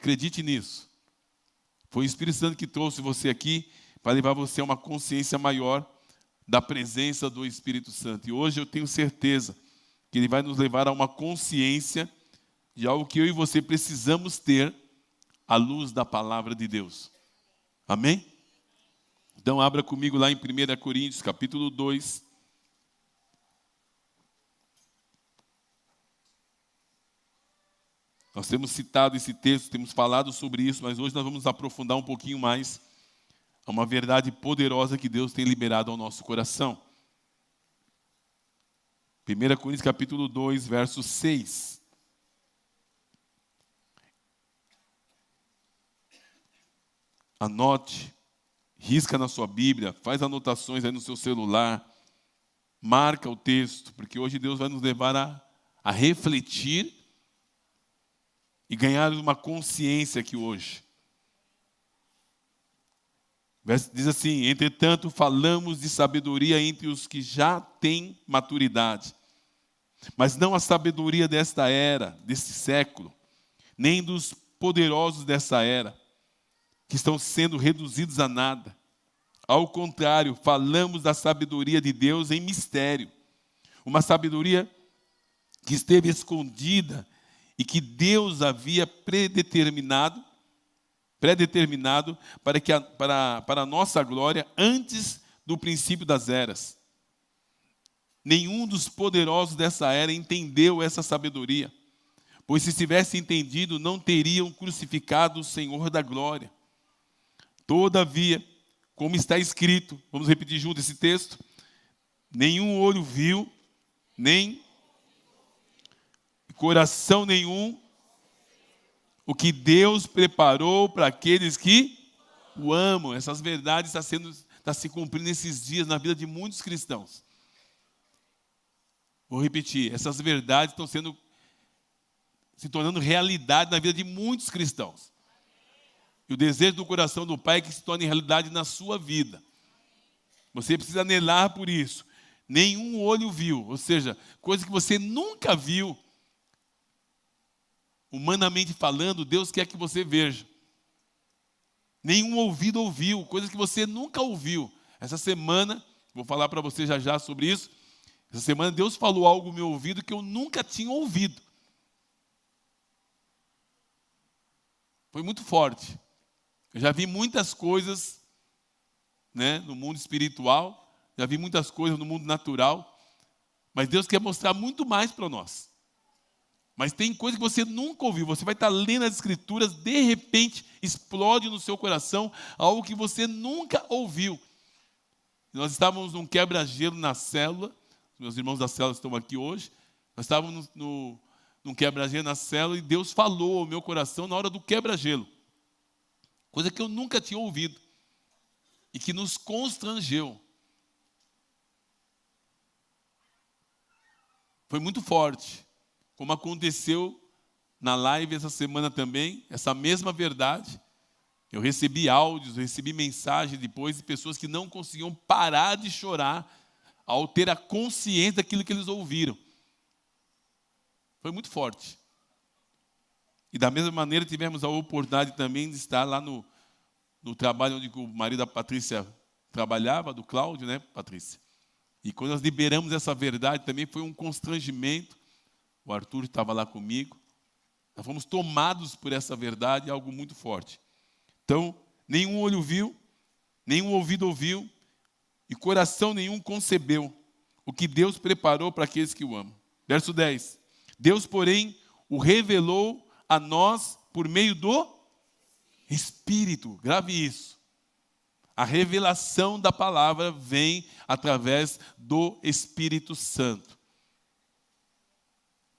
Acredite nisso. Foi o Espírito Santo que trouxe você aqui para levar você a uma consciência maior da presença do Espírito Santo. E hoje eu tenho certeza que Ele vai nos levar a uma consciência de algo que eu e você precisamos ter à luz da palavra de Deus. Amém? Então abra comigo lá em 1 Coríntios, capítulo 2. Nós temos citado esse texto, temos falado sobre isso, mas hoje nós vamos aprofundar um pouquinho mais a uma verdade poderosa que Deus tem liberado ao nosso coração. 1 Coríntios capítulo 2, verso 6. Anote, risca na sua Bíblia, faz anotações aí no seu celular, marca o texto, porque hoje Deus vai nos levar a refletir e ganhar uma consciência aqui hoje. Diz assim: entretanto, falamos de sabedoria entre os que já têm maturidade, mas não a sabedoria desta era, deste século, nem dos poderosos dessa era, que estão sendo reduzidos a nada. Ao contrário, falamos da sabedoria de Deus em mistério, uma sabedoria que esteve escondida e que Deus havia predeterminado para a nossa glória antes do princípio das eras. Nenhum dos poderosos dessa era entendeu essa sabedoria, pois se tivesse entendido, não teriam crucificado o Senhor da glória. Todavia, como está escrito, vamos repetir junto esse texto: nenhum olho viu, nem coração nenhum, o que Deus preparou para aqueles que o amam. Essas verdades estão se cumprindo nesses dias na vida de muitos cristãos. Vou repetir, essas verdades estão se tornando realidade na vida de muitos cristãos. E o desejo do coração do Pai é que se torne realidade na sua vida. Você precisa anelar por isso. Nenhum olho viu, ou seja, coisa que você nunca viu. Humanamente falando, Deus quer que você veja. Nenhum ouvido ouviu, coisas que você nunca ouviu. Essa semana, vou falar para você já sobre isso. Essa semana Deus falou algo no meu ouvido que eu nunca tinha ouvido. Foi muito forte. Eu já vi muitas coisas, né, no mundo espiritual, já vi muitas coisas no mundo natural, mas Deus quer mostrar muito mais para nós. Mas tem coisa que você nunca ouviu. Você vai estar lendo as Escrituras, de repente explode no seu coração algo que você nunca ouviu. Nós estávamos num quebra-gelo na célula. Meus irmãos da célula estão aqui hoje. Nós estávamos num quebra-gelo na célula e Deus falou ao meu coração na hora do quebra-gelo. Coisa que eu nunca tinha ouvido e que nos constrangeu. Foi muito forte. Como aconteceu na live essa semana também, essa mesma verdade. Eu recebi áudios, recebi mensagem depois de pessoas que não conseguiam parar de chorar ao ter a consciência daquilo que eles ouviram. Foi muito forte. E da mesma maneira tivemos a oportunidade também de estar lá no trabalho onde o marido da Patrícia trabalhava, do Cláudio, né, Patrícia? E quando nós liberamos essa verdade também foi um constrangimento. O Arthur estava lá comigo. Nós fomos tomados por essa verdade, algo muito forte. Então, nenhum olho viu, nenhum ouvido ouviu, e coração nenhum concebeu o que Deus preparou para aqueles que o amam. Verso 10. Deus, porém, o revelou a nós por meio do Espírito. Grave isso. A revelação da palavra vem através do Espírito Santo.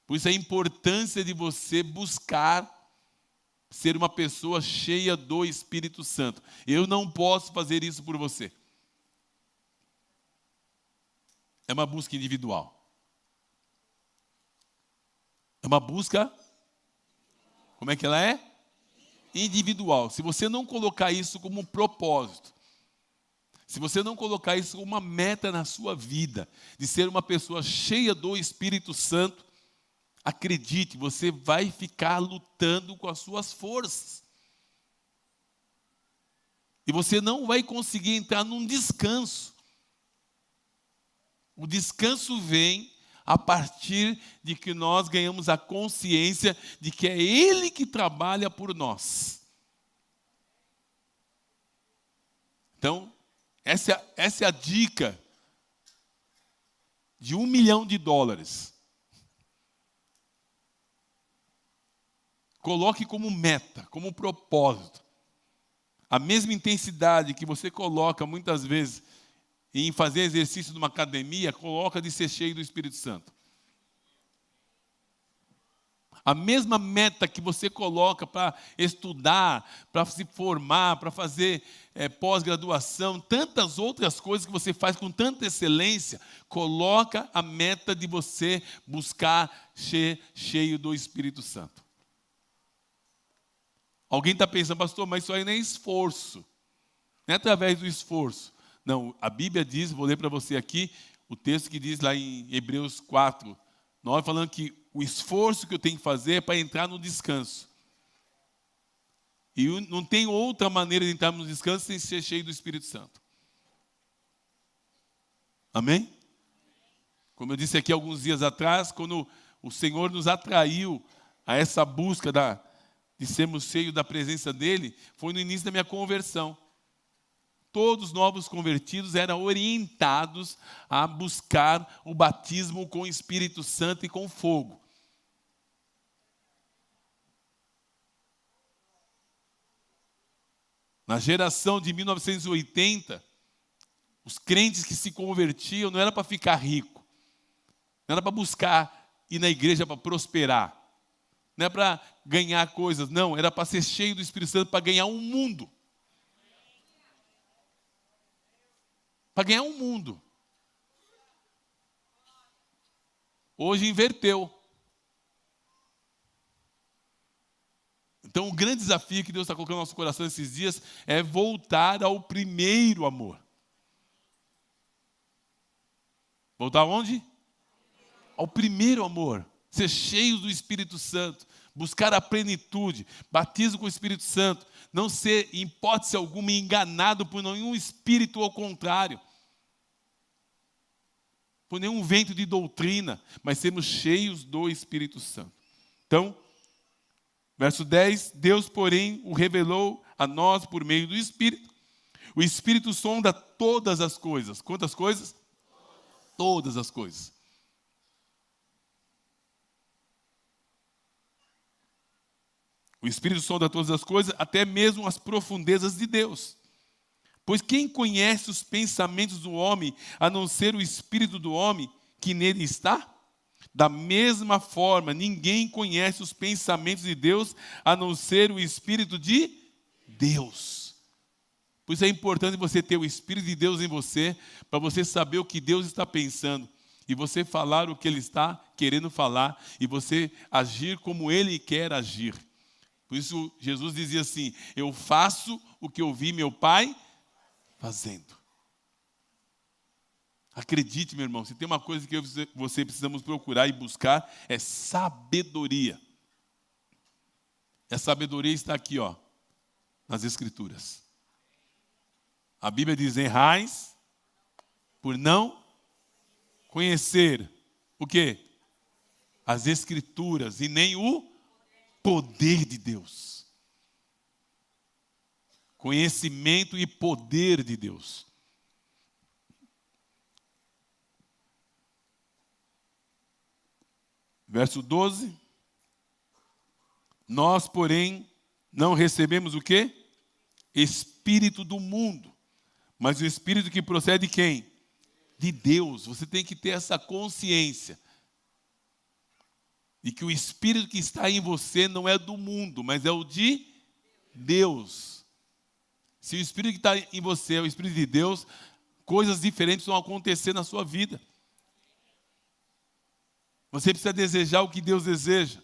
Por isso a importância de você buscar ser uma pessoa cheia do Espírito Santo. Eu não posso fazer isso por você. É uma busca individual. É uma busca, como é que ela é? Individual. Se você não colocar isso como um propósito, se você não colocar isso como uma meta na sua vida, de ser uma pessoa cheia do Espírito Santo, Acredite, você vai ficar lutando com as suas forças. E você não vai conseguir entrar num descanso. O descanso vem a partir de que nós ganhamos a consciência de que é Ele que trabalha por nós. Então, essa é a dica de $1 milhão. Coloque como meta, como propósito. A mesma intensidade que você coloca muitas vezes em fazer exercício numa academia, coloca de ser cheio do Espírito Santo. A mesma meta que você coloca para estudar, para se formar, para fazer pós-graduação, tantas outras coisas que você faz com tanta excelência, coloca a meta de você buscar ser cheio do Espírito Santo. Alguém está pensando, pastor, mas isso aí não é esforço. Não é através do esforço. Não, a Bíblia diz, vou ler para você aqui, o texto que diz lá em Hebreus 4, 9, falando que o esforço que eu tenho que fazer é para entrar no descanso. E não tem outra maneira de entrar no descanso sem ser cheio do Espírito Santo. Amém? Como eu disse aqui alguns dias atrás, quando o Senhor nos atraiu a essa busca de sermos cheios da presença dEle, foi no início da minha conversão. Todos os novos convertidos eram orientados a buscar o batismo com o Espírito Santo e com fogo. Na geração de 1980, os crentes que se convertiam não era para ficar rico, não era para buscar ir na igreja para prosperar, não é para ganhar coisas, não, era para ser cheio do Espírito Santo, para ganhar um mundo. Para ganhar um mundo. Hoje inverteu. Então, o grande desafio que Deus está colocando no nosso coração esses dias é voltar ao primeiro amor. Voltar aonde? Ao primeiro amor. Ser cheios do Espírito Santo. Buscar a plenitude. Batismo com o Espírito Santo. Não ser, em hipótese alguma, enganado por nenhum espírito ao contrário. Por nenhum vento de doutrina. Mas sermos cheios do Espírito Santo. Então, verso 10, Deus, porém, o revelou a nós por meio do Espírito. O Espírito sonda todas as coisas. Quantas coisas? Todas as coisas. O Espírito sonda todas as coisas, até mesmo as profundezas de Deus. Pois quem conhece os pensamentos do homem, a não ser o Espírito do homem que nele está? Da mesma forma, ninguém conhece os pensamentos de Deus, a não ser o Espírito de Deus. Por isso é importante você ter o Espírito de Deus em você, para você saber o que Deus está pensando, e você falar o que Ele está querendo falar, e você agir como Ele quer agir. Por isso Jesus dizia assim, eu faço o que eu vi meu Pai fazendo. Acredite, meu irmão, se tem uma coisa que você precisamos procurar e buscar, é sabedoria. E a sabedoria está aqui, ó, nas Escrituras. A Bíblia diz, errais por não conhecer o quê? As Escrituras e nem o poder de Deus. Conhecimento e poder de Deus. Verso 12. Nós, porém, não recebemos o quê? Espírito do mundo. Mas o Espírito que procede de quem? De Deus. Você tem que ter essa consciência. De que o Espírito que está em você não é do mundo, mas é o de Deus. Se o Espírito que está em você é o Espírito de Deus, coisas diferentes vão acontecer na sua vida. Você precisa desejar o que Deus deseja.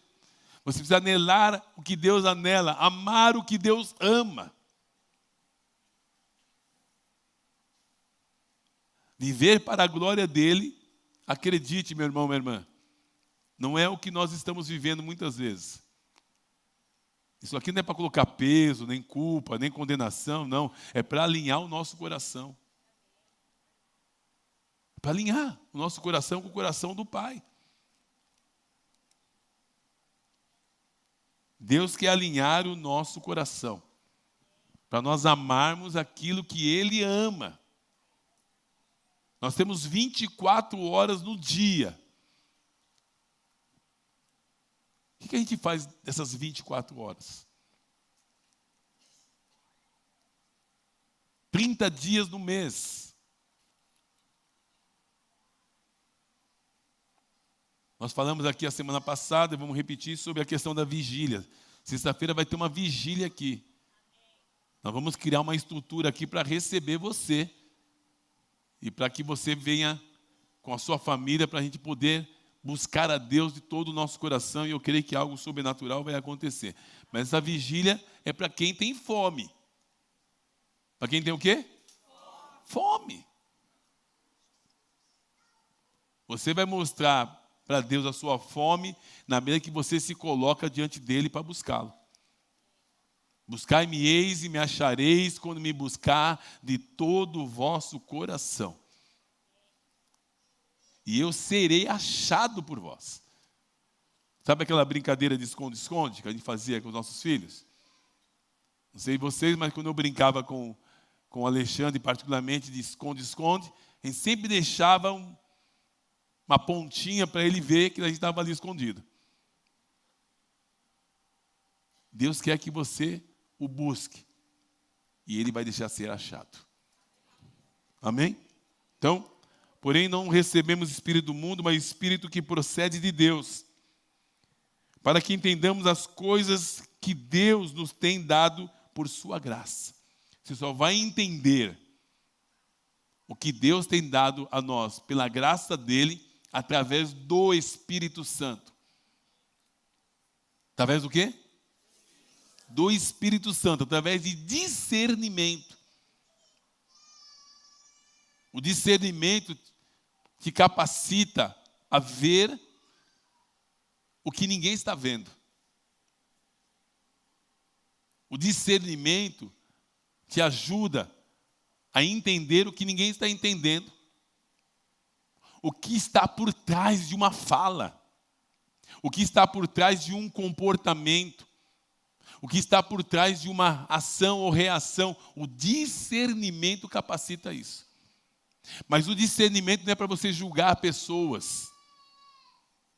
Você precisa anelar o que Deus anela. Amar o que Deus ama. Viver para a glória dEle. Acredite, meu irmão, minha irmã. não é o que nós estamos vivendo muitas vezes. Isso aqui não é para colocar peso, nem culpa, nem condenação, não. É para alinhar o nosso coração. Para alinhar o nosso coração com o coração do Pai. Deus quer alinhar o nosso coração, para nós amarmos aquilo que Ele ama. Nós temos 24 horas no dia. O que a gente faz dessas 24 horas? 30 dias no mês. Nós falamos aqui a semana passada, e vamos repetir sobre a questão da vigília. Sexta-feira vai ter uma vigília aqui. Nós vamos criar uma estrutura aqui para receber você. E para que você venha com a sua família, para a gente poder buscar a Deus de todo o nosso coração. E eu creio que algo sobrenatural vai acontecer. Mas essa vigília é para quem tem fome. Para quem tem o quê? Fome. Você vai mostrar para Deus a sua fome na medida que você se coloca diante dele para buscá-lo. Buscai-me-eis e me achareis quando me buscar de todo o vosso coração. E eu serei achado por vós. Sabe aquela brincadeira de esconde-esconde que a gente fazia com os nossos filhos? Não sei vocês, mas quando eu brincava com o Alexandre, particularmente de esconde-esconde, a gente sempre deixava uma pontinha para ele ver que a gente estava ali escondido. Deus quer que você o busque. E ele vai deixar ser achado. Amém? Então, porém não recebemos espírito do mundo, mas espírito que procede de Deus. Para que entendamos as coisas que Deus nos tem dado por sua graça. Você só vai entender o que Deus tem dado a nós pela graça dele, através do Espírito Santo. Através do quê? Do Espírito Santo, através de discernimento. O discernimento te capacita a ver o que ninguém está vendo. O discernimento te ajuda a entender o que ninguém está entendendo. O que está por trás de uma fala. O que está por trás de um comportamento. O que está por trás de uma ação ou reação. O discernimento capacita isso. Mas o discernimento não é para você julgar pessoas.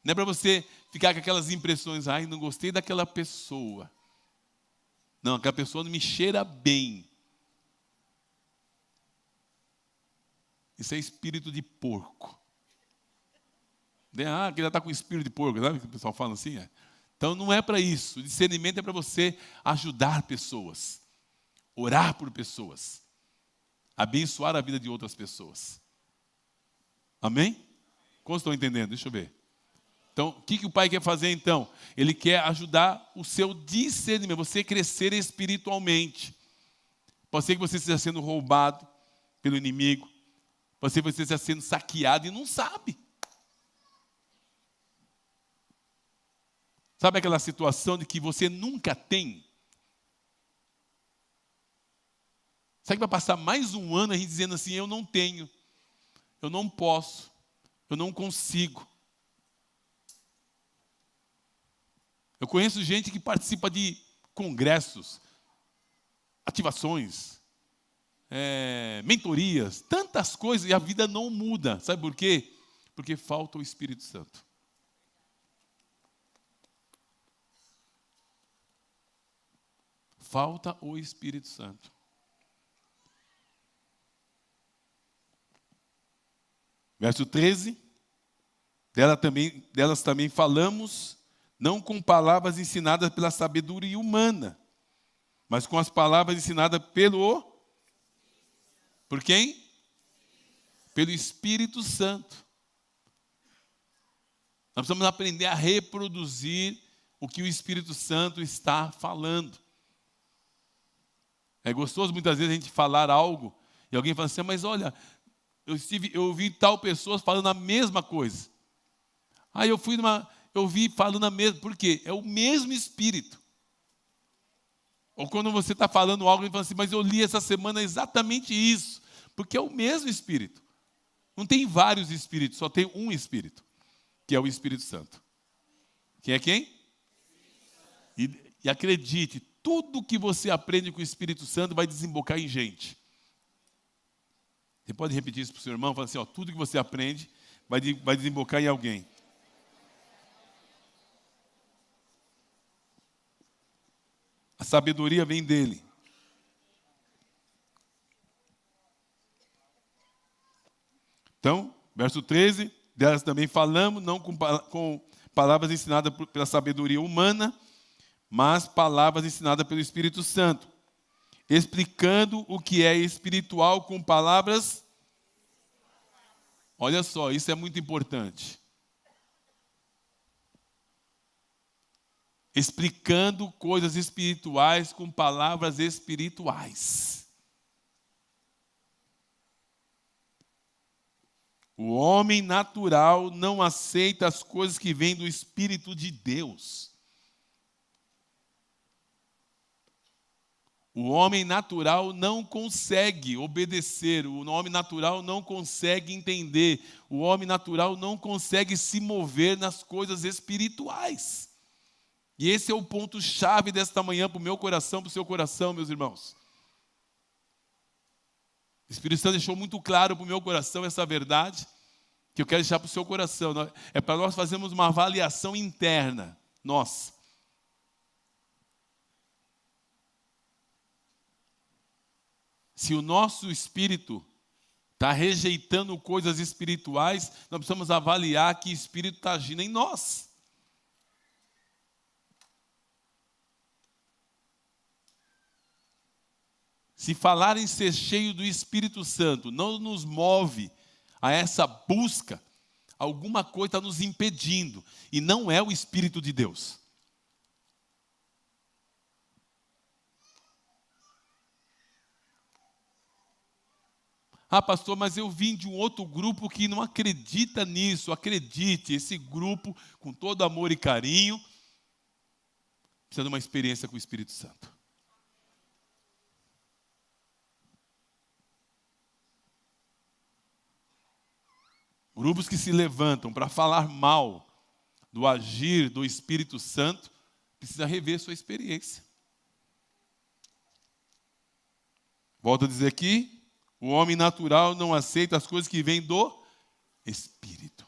Não é para você ficar com aquelas impressões. Ai, não gostei daquela pessoa. Não, aquela pessoa não me cheira bem. Isso é espírito de porco. Ah, que já está com espírito de porco, sabe que o pessoal fala assim? É. Então não é para isso. O discernimento é para você ajudar pessoas, orar por pessoas, abençoar a vida de outras pessoas. Amém? Como estão entendendo? Deixa eu ver. Então, o que o Pai quer fazer então? Ele quer ajudar o seu discernimento, você crescer espiritualmente. Pode ser que você esteja sendo roubado pelo inimigo, pode ser que você esteja sendo saqueado e não sabe. Sabe aquela situação de que você nunca tem? Sabe que vai passar mais um ano a gente dizendo assim, eu não tenho, eu não posso, eu não consigo. Eu conheço gente que participa de congressos, ativações, mentorias, tantas coisas, e a vida não muda. Sabe por quê? Porque falta o Espírito Santo. Falta o Espírito Santo. Verso 13. Delas também falamos, não com palavras ensinadas pela sabedoria humana, mas com as palavras ensinadas por quem? Pelo Espírito Santo. Nós precisamos aprender a reproduzir o que o Espírito Santo está falando. É gostoso muitas vezes a gente falar algo e alguém fala assim, mas olha, eu ouvi tal pessoa falando a mesma coisa. Aí eu fui eu vi falando a mesma. Por quê? É o mesmo Espírito. Ou quando você está falando algo e fala assim, mas eu li essa semana exatamente isso. Porque é o mesmo Espírito. Não tem vários Espíritos, só tem um Espírito, que é o Espírito Santo. Quem é quem? E acredite, tudo que você aprende com o Espírito Santo vai desembocar em gente. Você pode repetir isso para o seu irmão? Fala assim, tudo que você aprende vai desembocar em alguém. A sabedoria vem dele. Então, verso 13, delas também falamos, não com palavras ensinadas pela sabedoria humana, mas palavras ensinadas pelo Espírito Santo, explicando o que é espiritual com palavras. Olha só, isso é muito importante. Explicando coisas espirituais com palavras espirituais. O homem natural não aceita as coisas que vêm do Espírito de Deus. O homem natural não consegue obedecer, o homem natural não consegue entender, o homem natural não consegue se mover nas coisas espirituais. E esse é o ponto-chave desta manhã para o meu coração, para o seu coração, meus irmãos. O Espírito Santo deixou muito claro para o meu coração essa verdade, que eu quero deixar para o seu coração. É para nós fazermos uma avaliação interna, nossa. Se o nosso espírito está rejeitando coisas espirituais, nós precisamos avaliar que espírito está agindo em nós. Se falar em ser cheio do Espírito Santo não nos move a essa busca, alguma coisa está nos impedindo. E não é o Espírito de Deus. Ah, pastor, mas eu vim de um outro grupo que não acredita nisso. Acredite, esse grupo, com todo amor e carinho, precisa de uma experiência com o Espírito Santo. Grupos que se levantam para falar mal do agir do Espírito Santo, precisa rever sua experiência. Volto a dizer aqui, o homem natural não aceita as coisas que vêm do Espírito.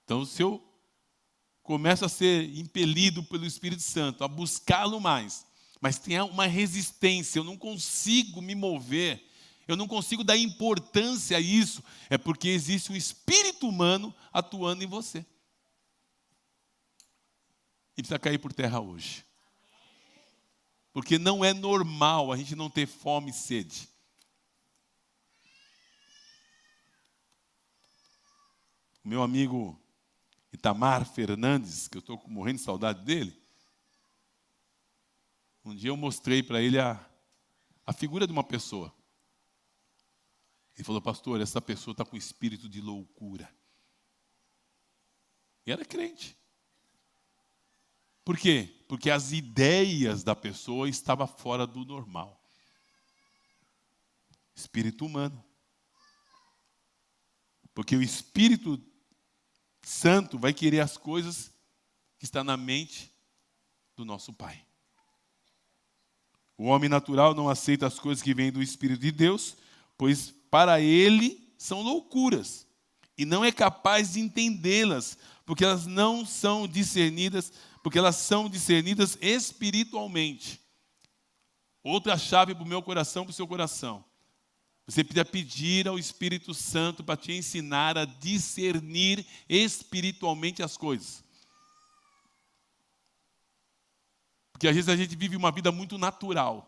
Então, se eu começo a ser impelido pelo Espírito Santo, a buscá-lo mais, mas tem uma resistência, eu não consigo me mover, eu não consigo dar importância a isso, é porque existe um espírito humano atuando em você. E precisa cair por terra hoje. Porque não é normal a gente não ter fome e sede. O meu amigo Itamar Fernandes, que eu estou morrendo de saudade dele, um dia eu mostrei para ele a figura de uma pessoa. Ele falou, pastor, essa pessoa está com espírito de loucura. E era crente. Por quê? Porque as ideias da pessoa estavam fora do normal. Espírito humano. Porque o Espírito Santo vai querer as coisas que estão na mente do nosso Pai. O homem natural não aceita as coisas que vêm do Espírito de Deus, pois para ele são loucuras, e não é capaz de entendê-las, porque elas não são discernidas, porque elas são discernidas espiritualmente. Outra chave para o meu coração, para o seu coração. Você precisa pedir ao Espírito Santo para te ensinar a discernir espiritualmente as coisas. Porque às vezes a gente vive uma vida muito natural.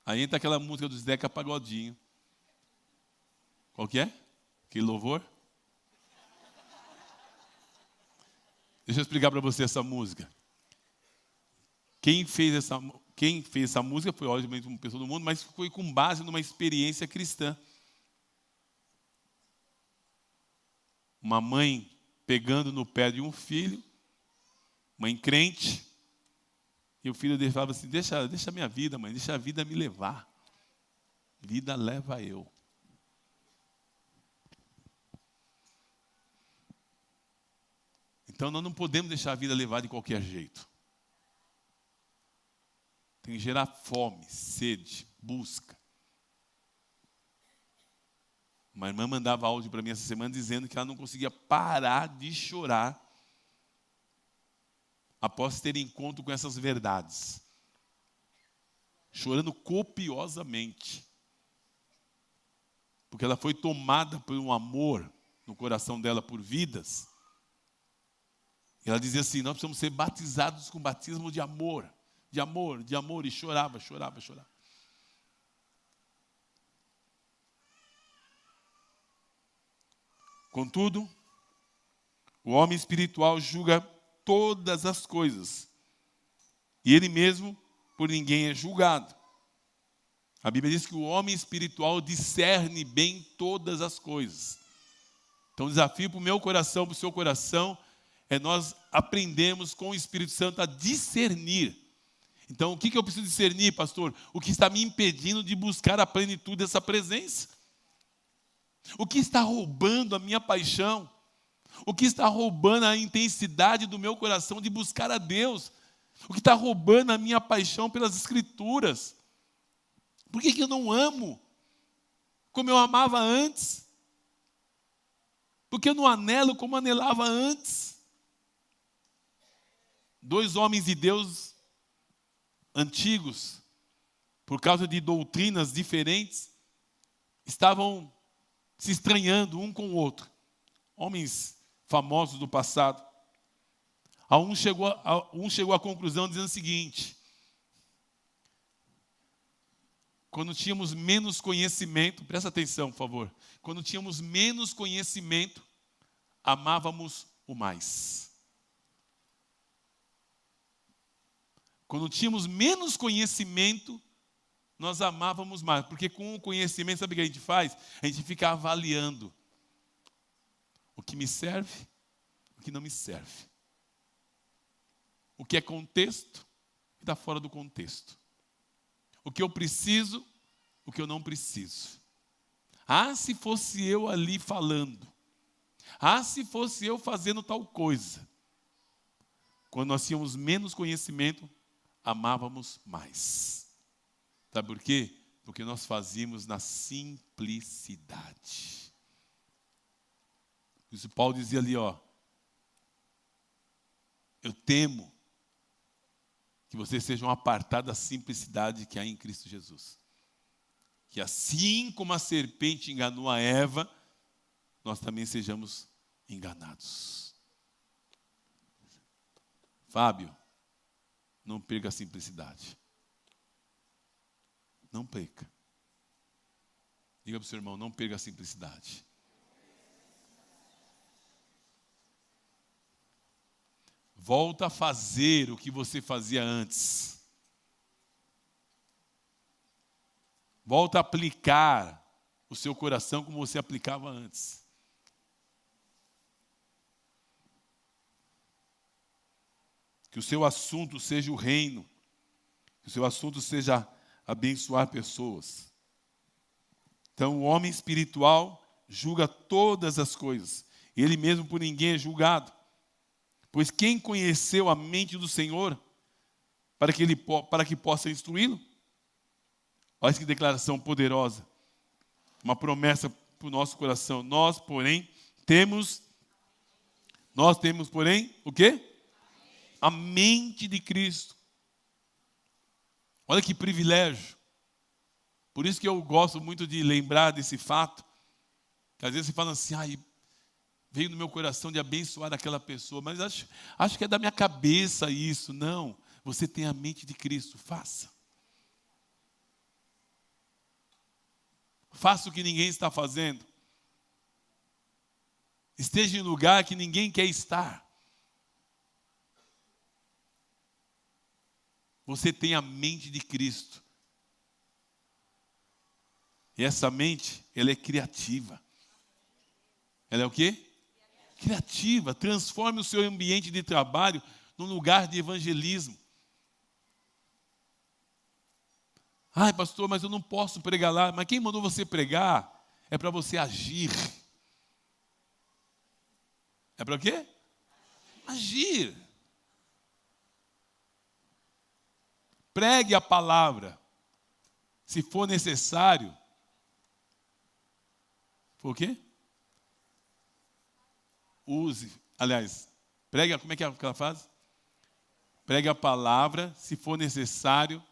Aí entra aquela música do Zeca Pagodinho. Qual que é? Aquele louvor? Deixa eu explicar para você essa música. Quem fez Quem fez essa música foi, obviamente, uma pessoa do mundo, mas foi com base numa experiência cristã. Uma mãe pegando no pé de um filho, mãe crente, e o filho dele falava assim, deixa a minha vida, mãe, deixa a vida me levar. Vida leva eu. Então nós não podemos deixar a vida levar de qualquer jeito. Tem que gerar fome, sede, busca. Uma irmã mandava áudio para mim essa semana dizendo que ela não conseguia parar de chorar após ter encontro com essas verdades. Chorando copiosamente. Porque ela foi tomada por um amor no coração dela por vidas. E ela dizia assim, nós precisamos ser batizados com batismo de amor. De amor, de amor. E chorava. Contudo, o homem espiritual julga todas as coisas. E ele mesmo, por ninguém, é julgado. A Bíblia diz que o homem espiritual discerne bem todas as coisas. Então o desafio para o meu coração, para o seu coração, é nós aprendermos com o Espírito Santo a discernir. Então o que eu preciso discernir, pastor? O que está me impedindo de buscar a plenitude dessa presença? O que está roubando a minha paixão? O que está roubando a intensidade do meu coração de buscar a Deus? O que está roubando a minha paixão pelas Escrituras? Por que eu não amo como eu amava antes? Por que eu não anelo como anelava antes? 2 homens de Deus antigos, por causa de doutrinas diferentes, estavam se estranhando um com o outro. Homens famosos do passado. Um chegou à conclusão dizendo o seguinte: quando tínhamos menos conhecimento, presta atenção, por favor. Quando tínhamos menos conhecimento, amávamos o mais. Quando tínhamos menos conhecimento, nós amávamos mais. Porque com o conhecimento, sabe o que a gente faz? A gente fica avaliando o que me serve, o que não me serve. O que é contexto, o que está fora do contexto. O que eu preciso, o que eu não preciso. Ah, se fosse eu ali falando. Ah, se fosse eu fazendo tal coisa. Quando nós tínhamos menos conhecimento, amávamos mais. Sabe por quê? Porque nós fazíamos na simplicidade. Por isso Paulo dizia ali, eu temo que vocês sejam apartados da simplicidade que há em Cristo Jesus. Que assim como a serpente enganou a Eva, nós também sejamos enganados. Fábio, não perca a simplicidade. Não perca. Diga para o seu irmão, não perca a simplicidade. Volta a fazer o que você fazia antes. Volta a aplicar o seu coração como você aplicava antes. Que o seu assunto seja o reino. Que o seu assunto seja abençoar pessoas. Então, o homem espiritual julga todas as coisas. Ele mesmo por ninguém é julgado. Pois quem conheceu a mente do Senhor para que possa instruí-lo? Olha que declaração poderosa. Uma promessa para o nosso coração. Nós, porém, temos o quê? A mente de Cristo. Olha que privilégio. Por isso que eu gosto muito de lembrar desse fato. Que às vezes você fala assim, veio no meu coração de abençoar aquela pessoa, mas acho que é da minha cabeça isso. Não, você tem a mente de Cristo, faça. Faça o que ninguém está fazendo. Esteja em lugar que ninguém quer estar. Você tem a mente de Cristo. E essa mente, ela é criativa. Ela é o quê? Criativa. Transforme o seu ambiente de trabalho num lugar de evangelismo. Ai, pastor, mas eu não posso pregar lá. Mas quem mandou você pregar é para você agir. É para quê? Agir. Pregue a palavra. Se for necessário. For o quê? Use. Aliás, pregue, como é que é aquela frase? Pregue a palavra, se for necessário.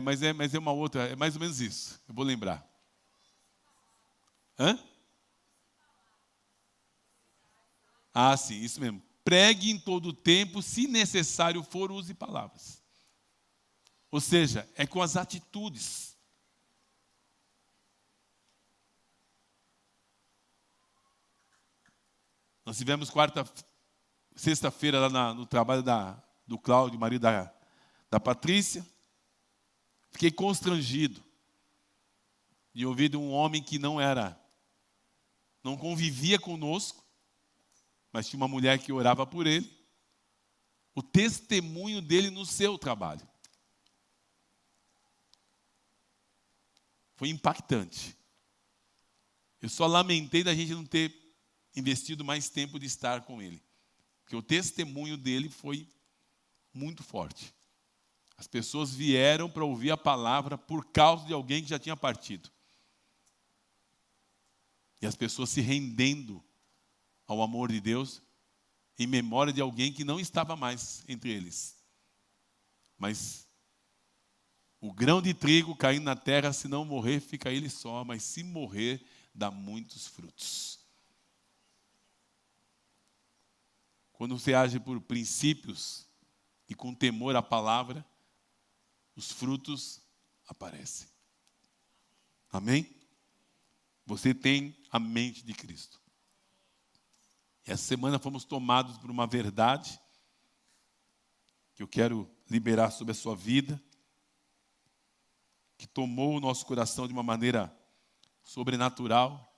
Mas é uma outra, é mais ou menos isso. Eu vou lembrar. Hã? Ah, sim, isso mesmo. Pregue em todo o tempo, se necessário for, use palavras. Ou seja, é com as atitudes. Nós tivemos sexta-feira lá no trabalho do Cláudio, marido da Patrícia. Fiquei constrangido de ouvir de um homem que não convivia conosco, mas tinha uma mulher que orava por ele, o testemunho dele no seu trabalho. Foi impactante. Eu só lamentei da gente não ter investido mais tempo de estar com ele, porque o testemunho dele foi muito forte. As pessoas vieram para ouvir a palavra por causa de alguém que já tinha partido. E as pessoas se rendendo ao amor de Deus em memória de alguém que não estava mais entre eles. Mas o grão de trigo caindo na terra, se não morrer, fica ele só, mas se morrer, dá muitos frutos. Quando você age por princípios e com temor à palavra, os frutos aparecem. Amém? Você tem a mente de Cristo. E essa semana fomos tomados por uma verdade que eu quero liberar sobre a sua vida, que tomou o nosso coração de uma maneira sobrenatural.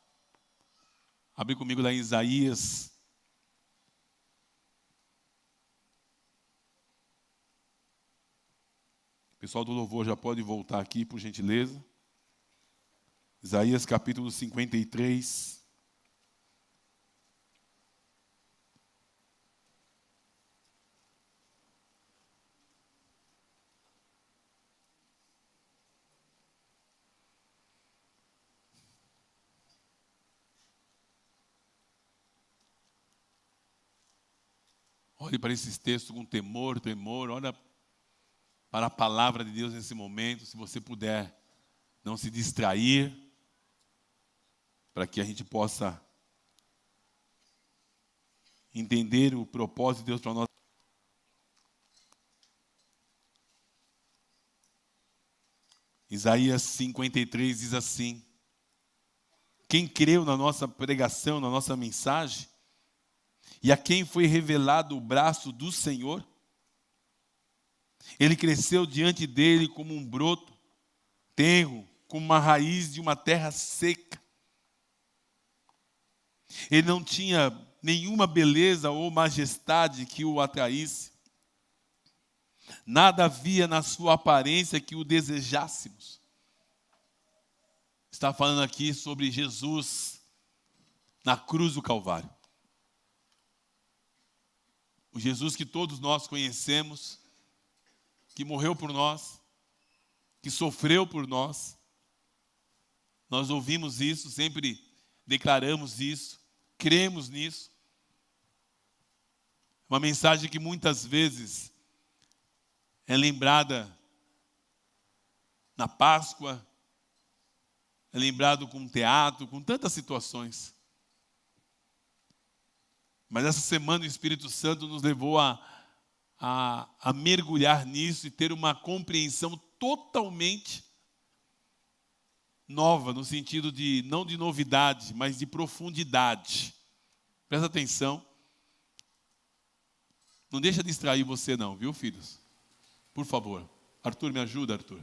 Abre comigo lá em Isaías. O pessoal do louvor já pode voltar aqui, por gentileza. Isaías capítulo 53. Olhe para esses textos com temor, olha para a palavra de Deus nesse momento, se você puder não se distrair, para que a gente possa entender o propósito de Deus para nós. Isaías 53 diz assim: quem creu na nossa pregação, na nossa mensagem, e a quem foi revelado o braço do Senhor, ele cresceu diante dele como um broto tenro, como uma raiz de uma terra seca. Ele não tinha nenhuma beleza ou majestade que o atraísse. Nada havia na sua aparência que o desejássemos. Está falando aqui sobre Jesus na cruz do Calvário. O Jesus que todos nós conhecemos, que morreu por nós, que sofreu por nós. Nós ouvimos isso, sempre declaramos isso, cremos nisso. Uma mensagem que muitas vezes é lembrada na Páscoa, é lembrado com teatro, com tantas situações. Mas essa semana o Espírito Santo nos levou a mergulhar nisso e ter uma compreensão totalmente nova, no sentido de, não de novidade, mas de profundidade. Presta atenção. Não deixa distrair você não, viu, filhos? Por favor. Arthur, me ajuda, Arthur.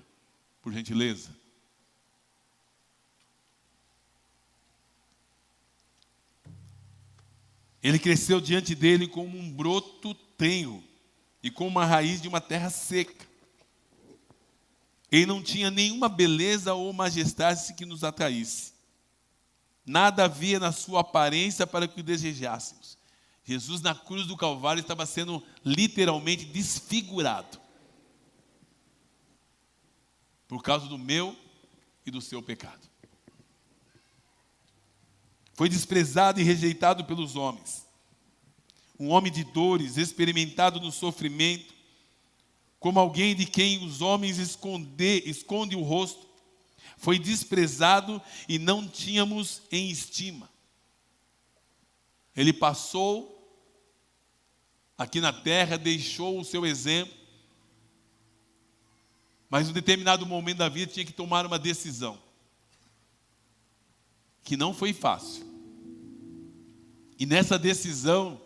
Por gentileza. Ele cresceu diante dele como um broto tenro e como uma raiz de uma terra seca. Ele não tinha nenhuma beleza ou majestade que nos atraísse. Nada havia na sua aparência para que o desejássemos. Jesus na cruz do Calvário estava sendo literalmente desfigurado. Por causa do meu e do seu pecado. Foi desprezado e rejeitado pelos homens. Um homem de dores, experimentado no sofrimento, como alguém de quem os homens escondem o rosto. Foi desprezado e não tínhamos em estima. Ele passou aqui na terra, deixou o seu exemplo, mas em um determinado momento da vida tinha que tomar uma decisão, que não foi fácil. E nessa decisão,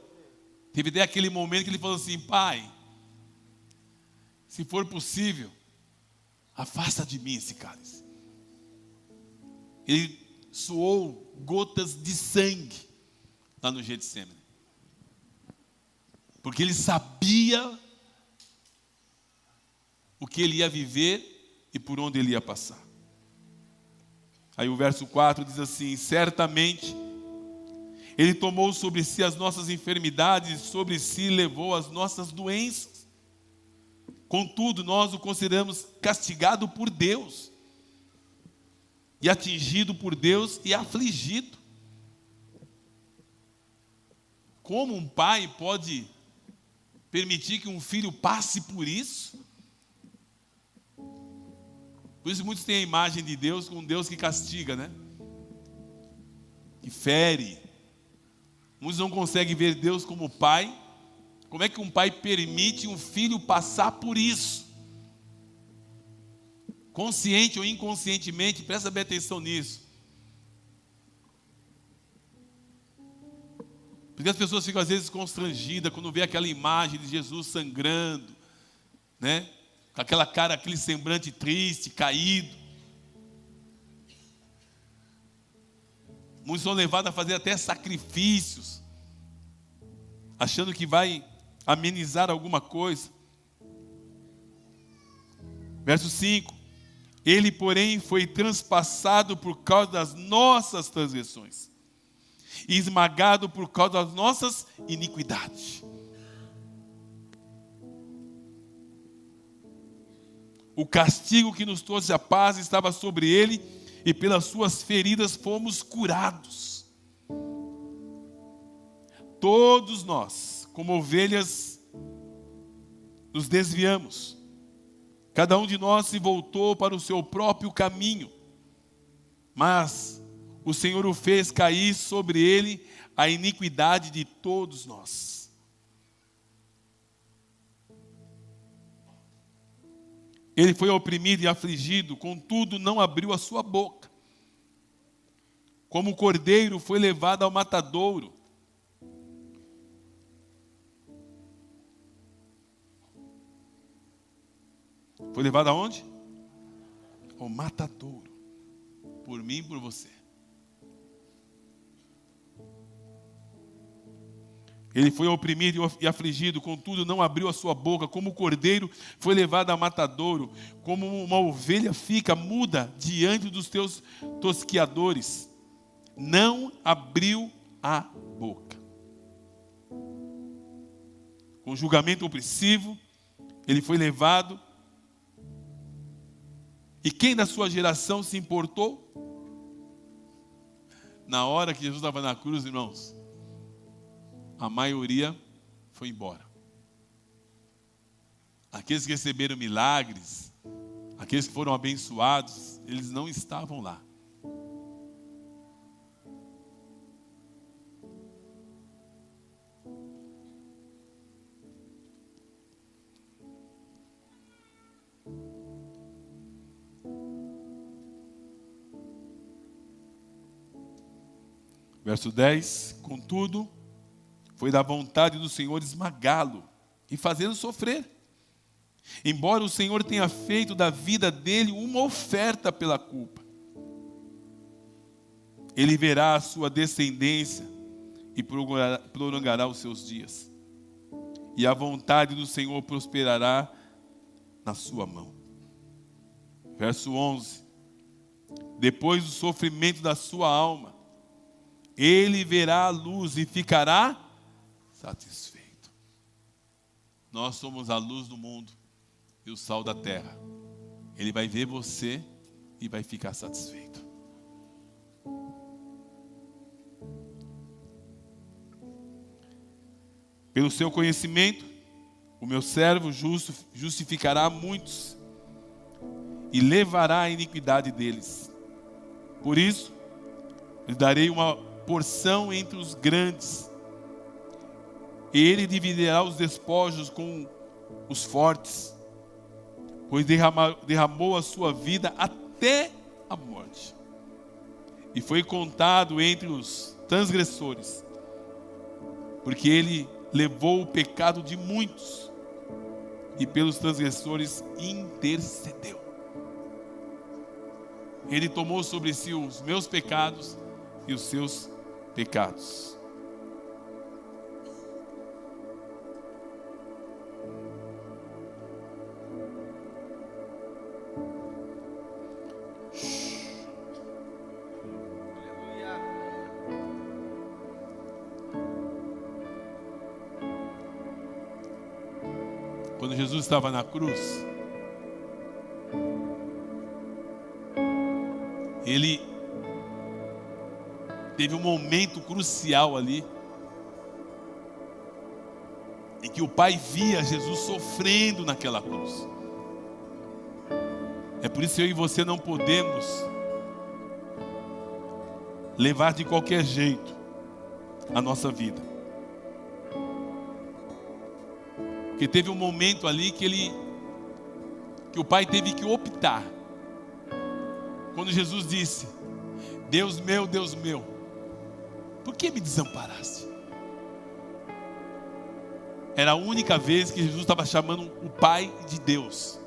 teve até aquele momento que ele falou assim: Pai, se for possível, afasta de mim esse cálice. Ele suou gotas de sangue lá no Getsemane. Porque ele sabia o que ele ia viver e por onde ele ia passar. Aí o verso 4 diz assim: certamente ele tomou sobre si as nossas enfermidades e sobre si levou as nossas doenças. Contudo, nós o consideramos castigado por Deus, e atingido por Deus e afligido. Como um pai pode permitir que um filho passe por isso? Por isso muitos têm a imagem de Deus como um Deus que castiga, né? Que fere. Muitos não conseguem ver Deus como pai. Como é que um pai permite um filho passar por isso? Consciente ou inconscientemente, presta bem atenção nisso. Porque as pessoas ficam às vezes constrangidas quando vê aquela imagem de Jesus sangrando, né? Com aquela cara, aquele semblante triste, caído. Muitos são levados a fazer até sacrifícios, achando que vai amenizar alguma coisa. Verso 5. Ele, porém, foi transpassado por causa das nossas transgressões e esmagado por causa das nossas iniquidades. O castigo que nos trouxe a paz estava sobre ele, e pelas suas feridas fomos curados. Todos nós, como ovelhas, nos desviamos. Cada um de nós se voltou para o seu próprio caminho, mas o Senhor o fez cair sobre ele a iniquidade de todos nós. Ele foi oprimido e afligido, contudo não abriu a sua boca. Como o cordeiro foi levado ao matadouro, foi levado aonde? Ao matadouro. Por mim e por você. Ele foi oprimido e afligido, contudo não abriu a sua boca. Como o cordeiro foi levado a matadouro, como uma ovelha fica muda diante dos teus tosquiadores, não abriu a boca. Com julgamento opressivo, ele foi levado. E quem da sua geração se importou? Na hora que Jesus estava na cruz, irmãos, a maioria foi embora. Aqueles que receberam milagres, aqueles que foram abençoados, eles não estavam lá. Verso 10, contudo, foi da vontade do Senhor esmagá-lo, e fazê-lo sofrer. Embora o Senhor tenha feito da vida dele uma oferta pela culpa, ele verá a sua descendência e prolongará os seus dias. E a vontade do Senhor prosperará na sua mão. Verso 11. Depois do sofrimento da sua alma, ele verá a luz e ficará satisfeito. Nós somos a luz do mundo e o sal da terra. Ele vai ver você e vai ficar satisfeito. Pelo seu conhecimento, o meu servo justo justificará muitos e levará a iniquidade deles. Por isso, lhe darei uma porção entre os grandes, e ele dividirá os despojos com os fortes, pois derramou a sua vida até a morte, e foi contado entre os transgressores, porque ele levou o pecado de muitos, e pelos transgressores intercedeu. Ele tomou sobre si os meus pecados e os seus pecados. Quando Jesus estava na cruz, ele teve um momento crucial ali, em que o Pai via Jesus sofrendo naquela cruz. É por isso que eu e você não podemos levar de qualquer jeito a nossa vida. Porque teve um momento ali que o Pai teve que optar. Quando Jesus disse: Deus meu, por que me desamparaste? Era a única vez que Jesus estava chamando o Pai de Deus.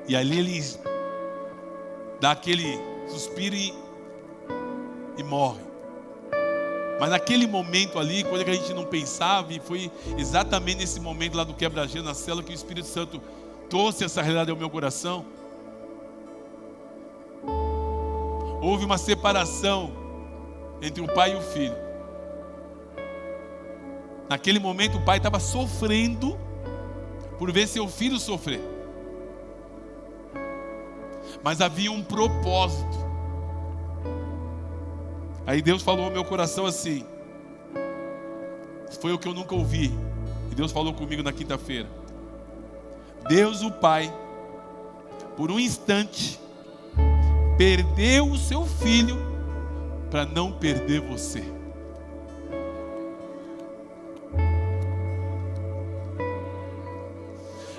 E ali ele dá aquele suspiro e morre. Mas naquele momento ali, coisa que a gente não pensava, e foi exatamente nesse momento lá do quebra-gelo, na célula, que o Espírito Santo trouxe essa realidade ao meu coração. Houve uma separação entre o pai e o filho. Naquele momento o pai estava sofrendo por ver seu filho sofrer. Mas havia um propósito. Aí Deus falou ao meu coração assim. Foi o que eu nunca ouvi. E Deus falou comigo na quinta-feira. Deus, o Pai, por um instante, perdeu o seu filho para não perder você.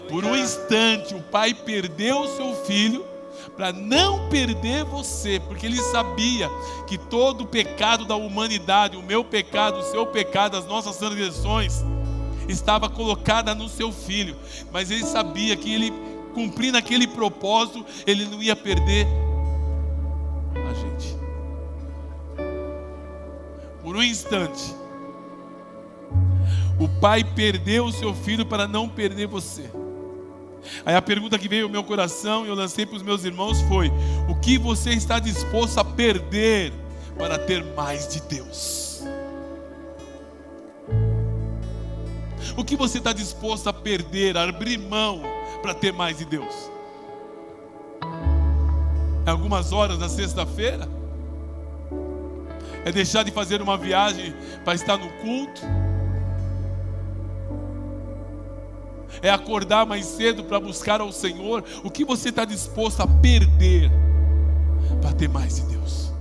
Por um instante, o Pai perdeu o seu filho para não perder você, porque Ele sabia que todo o pecado da humanidade, o meu pecado, o seu pecado, as nossas transgressões, estava colocada no seu filho. Mas Ele sabia que Ele, cumprindo aquele propósito, Ele não ia perder a gente. Por um instante, o Pai perdeu o seu filho para não perder você. Aí a pergunta que veio ao meu coração e eu lancei para os meus irmãos foi: o que você está disposto a perder para ter mais de Deus? O que você está disposto a perder, a abrir mão para ter mais de Deus? É algumas horas na sexta-feira? É deixar de fazer uma viagem para estar no culto? É acordar mais cedo para buscar ao Senhor? O que você está disposto a perder para ter mais de Deus?